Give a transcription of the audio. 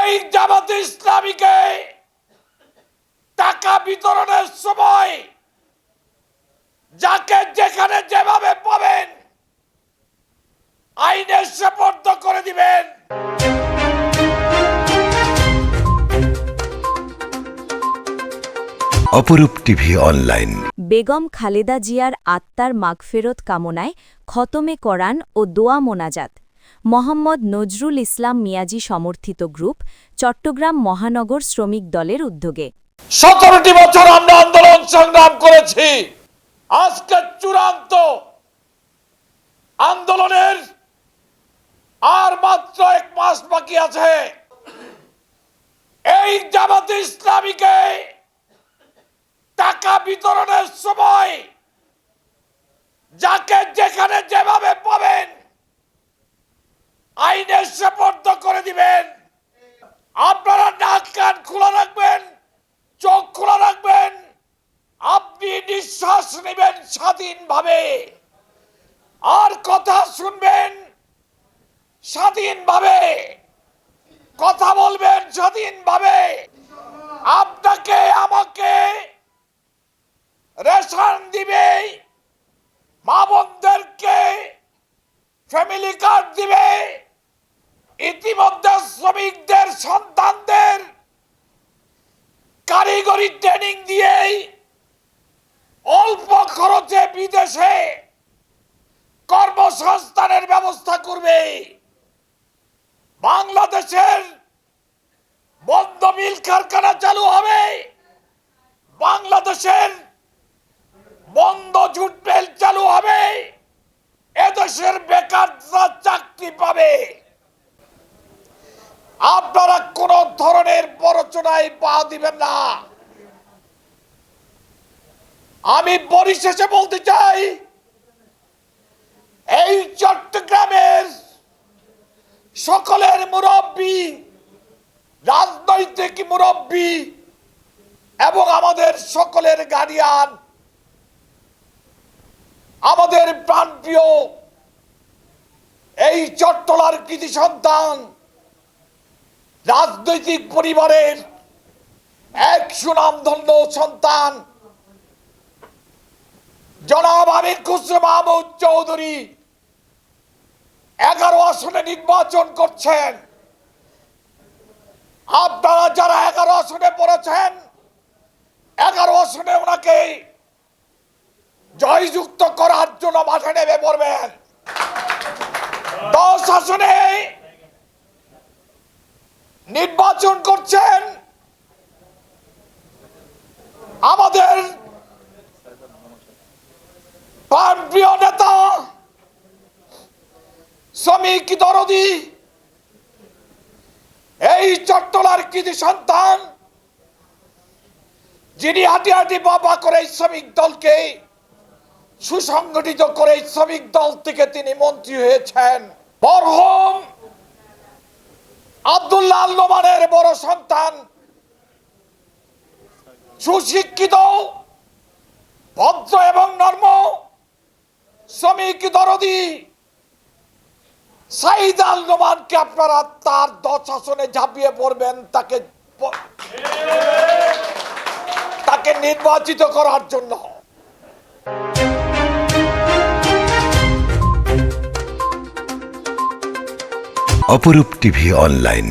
এই জামাতে ইসলামীকে টাকা বিতরণের সময় যাকে যেখানে যেভাবে পাবেন আইনের সুপর্দ করে দিবেন। অপরূপ টিভি অনলাইন। বেগম খালেদা জিয়ার আত্মার মাগফেরত কামনায় খতমে কোরআন ও দোয়া মোনাজাত। মোহাম্মদ নজরুল ইসলাম মিয়াজি সমর্থিত গ্রুপ চট্টগ্রাম মহানগর শ্রমিক দলের উদ্যোগে 17টি বছর আমরা আন্দোলন সংগ্রাম করেছি। আজকে চূড়ান্ত আন্দোলনের আর মাত্র 1 মাস বাকি আছে। এই জামাতে ইসলামীকে টাকা বিতরণের সময় যাকে যেখানে যেভাবে পাবেন আইনের সুপর্দ করে দিবেন। আপনারা নাক কান খোলা রাখবেন, চোখ খোলা রাখবেন। আপনি নিঃশ্বাস নেবেন স্বাধীনভাবে, আর কথা শুনবেন স্বাধীনভাবে, কথা বলবেন স্বাধীনভাবে। আপনাকে আমাকে রেশন দিবে, মা বোনদেরকে ফ্যামিলি কার্ড দিবে। ইতিমধ্যে শ্রমিকদের সন্তানদের কারিগরি ট্রেনিং দিয়ে অল্প খরচে বিদেশে কর্মসংস্থানের ব্যবস্থা করবে। বাংলাদেশের বন্ধ মিল কারখানা চালু হবে, বাংলাদেশের বন্ধ জুট মিল চালু হবে, এদেশের বেকাররা চাকরি পাবে। আপনারা কোন ধরনের প্ররোচনায় পা দিবেন না। আমি পরিশেষে বলতে চাই, এই চট্টগ্রামের সকলের মুরব্বী, রাজনৈতিক মুরব্বী এবং আমাদের সকলের গার্ডিয়ান, আমাদের প্রাণপ্রিয় এই চট্টলার কৃতি সন্তান, রাজনৈতিক পরিবারের এক সুনামধন্য সন্তান জনাব আমির খুসরো মাহমুদ চৌধুরী 11 আসনে নির্বাচন করছেন। আপনারা যারা 11 আসনে পড়েছেন, 11 আসনে ওনাকে জয়যুক্ত করার জন্য মাঠে নেমে পড়বেন। 10 আসনে নির্বাচন করছেন আমাদের প্রিয় নেতা শ্রমিক দরদি, এই চট্টলার কৃতি সন্তান, যিনি হাঁটি হাঁটি বাবা করে শ্রমিক দলকে সুসংগঠিত করে শ্রমিক দল থেকে তিনি মন্ত্রী হয়েছেন। মরহুম আব্দুল্লাহ আল নোমানের বড় সন্তান, সুশিক্ষিত, ভদ্র এবং নর্ম শ্রমিক দরদি সাইদ আল নোমানকে আপনারা তার 10 আসনে ঝাঁপিয়ে পড়বেন তাকে নির্বাচিত করার জন্য। অপরূপ টিভি অনলাইন।